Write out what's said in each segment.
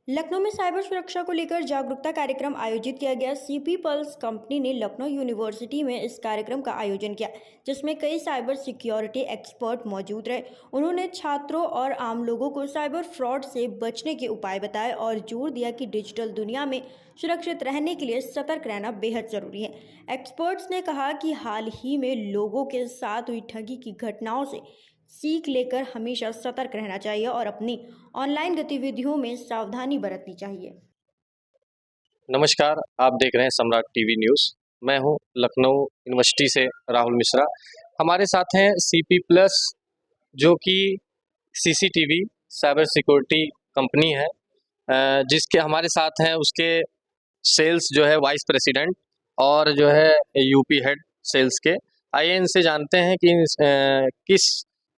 लखनऊ में साइबर सुरक्षा को लेकर जागरूकता कार्यक्रम आयोजित किया गया। सीपी पल्स कंपनी ने लखनऊ यूनिवर्सिटी में इस कार्यक्रम का आयोजन किया, जिसमें कई साइबर सिक्योरिटी एक्सपर्ट मौजूद रहे। उन्होंने छात्रों और आम लोगों को साइबर फ्रॉड से बचने के उपाय बताए और जोर दिया कि डिजिटल दुनिया में सुरक्षित रहने के लिए सतर्क रहना बेहद जरूरी है। एक्सपर्ट्स ने कहा कि हाल ही में लोगों के साथ हुई ठगी की घटनाओं से सीख लेकर हमेशा सतर्क रहना चाहिए और अपनी ऑनलाइन गतिविधियों में सावधानी बरतनी चाहिए। नमस्कार, आप देख रहे हैं सम्राट टीवी न्यूज़। मैं हूं लखनऊ यूनिवर्सिटी से राहुल मिश्रा। हमारे साथ हैं सीपी प्लस, जो कि सीसीटीवी साइबर सिक्योरिटी कंपनी है, जिसके हमारे साथ हैं उसके सेल्स जो है वाइस प्रेसिडेंट और जो है यूपी हेड सेल्स के। आइए इनसे जानते हैं कि किस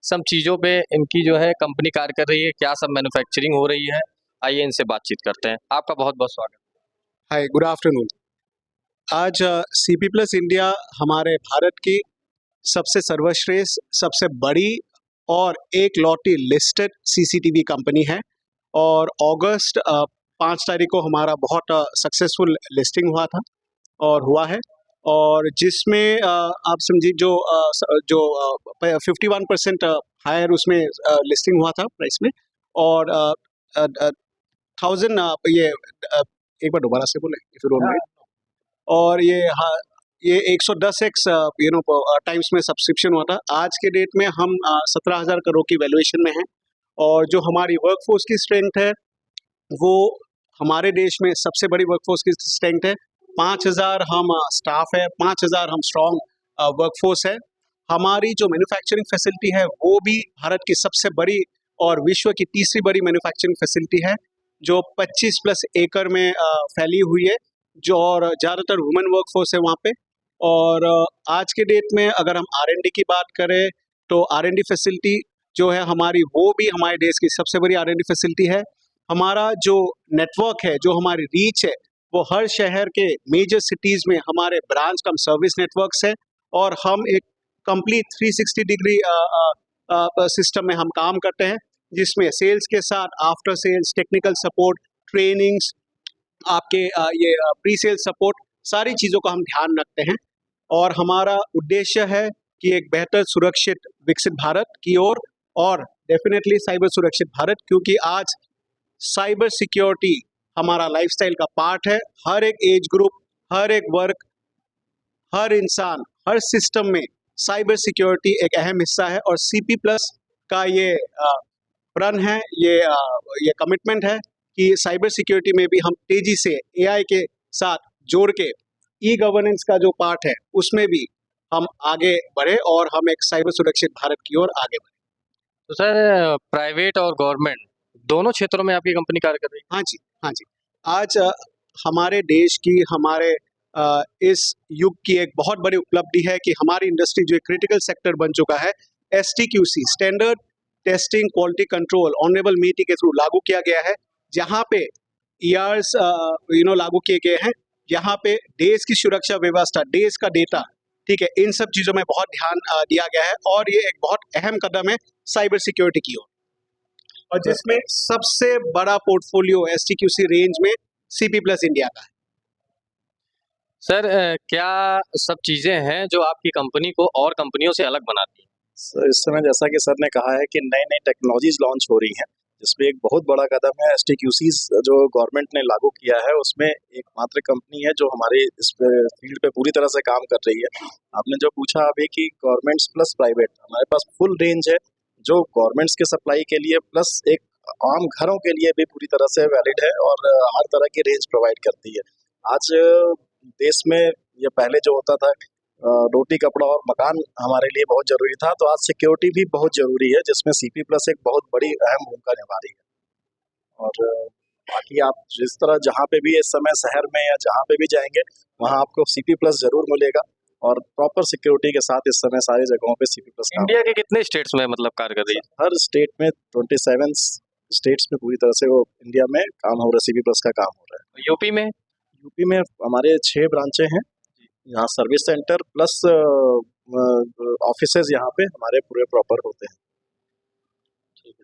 सब चीज़ों पे इनकी जो है कंपनी कार्य कर रही है, क्या सब मैन्युफैक्चरिंग हो रही है। आइए इनसे बातचीत करते हैं। आपका बहुत बहुत स्वागत। हाय, गुड आफ्टरनून। आज सीपी प्लस इंडिया हमारे भारत की सबसे सर्वश्रेष्ठ, सबसे बड़ी और एक लॉटी लिस्टेड सीसीटीवी कंपनी है। और अगस्त 5 तारीख को हमारा बहुत सक्सेसफुल लिस्टिंग हुआ था और हुआ है, और जिसमें आप समझिए जो 51% हायर उसमें लिस्टिंग हुआ था प्राइस में। और 1000 ये एक बार दोबारा से बोले इफ यू डोंट माइंड। और ये 110x टाइम्स में सब्सक्रिप्शन हुआ था। आज के डेट में हम 17,000 करोड़ की वैल्यूएशन में हैं। और जो हमारी वर्कफोर्स की स्ट्रेंथ है, वो हमारे देश में सबसे बड़ी वर्कफोर्स की स्ट्रेंथ है। 5,000 हम स्टाफ है, 5,000 हम स्ट्रॉन्ग वर्कफोर्स है। हमारी जो मैन्युफैक्चरिंग फैसिलिटी है वो भी भारत की सबसे बड़ी और विश्व की तीसरी बड़ी मैन्युफैक्चरिंग फैसिलिटी है, जो 25+ एकड़ में फैली हुई है, जो और ज़्यादातर वुमेन वर्कफोर्स है वहाँ पे। और आज के डेट में अगर हम R&D की बात करें, तो R&D फैसिलिटी जो है हमारी, वो भी हमारे देश की सबसे बड़ी R&D फैसिलिटी है। हमारा जो नेटवर्क है, जो हमारी रीच है, वो हर शहर के मेजर सिटीज़ में हमारे ब्रांच कम सर्विस नेटवर्क्स है। और हम एक कंप्लीट 360 डिग्री सिस्टम में हम काम करते हैं, जिसमें सेल्स के साथ after sales, technical support, trainings, आपके ये प्री सेल सपोर्ट, सारी चीज़ों का हम ध्यान रखते हैं। और हमारा उद्देश्य है कि एक बेहतर सुरक्षित विकसित भारत की ओर, और डेफिनेटली साइबर सुरक्षित भारत, क्योंकि आज साइबर सिक्योरिटी हमारा लाइफस्टाइल का पार्ट है। हर एक एज ग्रुप, हर एक वर्क, हर इंसान, हर सिस्टम में साइबर सिक्योरिटी एक अहम हिस्सा है। और सीपी प्लस का ये प्रण है, ये कमिटमेंट है कि साइबर सिक्योरिटी में भी हम तेजी से एआई के साथ जोड़ के ई गवर्नेंस का जो पार्ट है उसमें भी हम आगे बढ़े और हम एक साइबर सुरक्षित भारत की ओर आगे बढ़े। तो सर, प्राइवेट और गवर्नमेंट दोनों क्षेत्रों में आपकी कंपनी कार्य कर रही है? हाँ जी, हाँ जी। आज हमारे देश की, हमारे इस युग की एक बहुत बड़ी उपलब्धि है कि हमारी इंडस्ट्री जो एक क्रिटिकल सेक्टर बन चुका है, STQC standard testing quality control honourable मीटी के थ्रू लागू किया गया है, जहाँ पे ईआरस लागू किए गए हैं, जहाँ पे देश की सुरक्षा व्यवस्था, देश का डेटा, ठीक है, इन सब चीज़ों में बहुत ध्यान दिया गया है। और ये एक बहुत अहम कदम है साइबर सिक्योरिटी की ओर, और जिसमें सबसे बड़ा पोर्टफोलियो STQC रेंज में सीपी प्लस इंडिया का है। सर, क्या सब चीज़ें हैं जो आपकी कंपनी को और कंपनियों से अलग बनाती हैं? सर, इस समय जैसा कि सर ने कहा है कि नई नई टेक्नोलॉजीज लॉन्च हो रही हैं, जिसमें एक बहुत बड़ा कदम है STQCs जो गवर्नमेंट ने लागू किया है। उसमें एकमात्र कंपनी है जो हमारे इस फील्ड पे पूरी तरह से काम कर रही है। आपने जो पूछा अभी कि गवर्नमेंट्स प्लस प्राइवेट, हमारे पास फुल रेंज है जो गवर्नमेंट्स के सप्लाई के लिए प्लस एक आम घरों के लिए भी पूरी तरह से वैलिड है, और हर तरह की रेंज प्रोवाइड करती है। आज देश में ये पहले जो होता था, रोटी कपड़ा और मकान हमारे लिए बहुत जरूरी था, तो आज सिक्योरिटी भी बहुत जरूरी है, जिसमें सीपी प्लस एक बहुत बड़ी अहम भूमिका निभा रही है। और बाकी आप जिस तरह जहाँ पे भी इस समय शहर में या जहाँ पे भी जाएंगे, वहाँ आपको सीपी प्लस जरूर मिलेगा, और प्रॉपर सिक्योरिटी के साथ इस समय सारी जगहों पे सीपी प्लस। इंडिया के कितने स्टेट्स में मतलब कार्य कर रही है? हर स्टेट में 27 स्टेट्स में पूरी तरह से वो इंडिया में काम हो रहा है, सीपी प्लस का काम हो रहा है। यूपी में? यूपी में हमारे 6 ब्रांचें हैं, यहाँ सर्विस सेंटर प्लस ऑफिसेज यहाँ पे हमारे पूरे प्रॉपर होते हैं। ठीक है सर।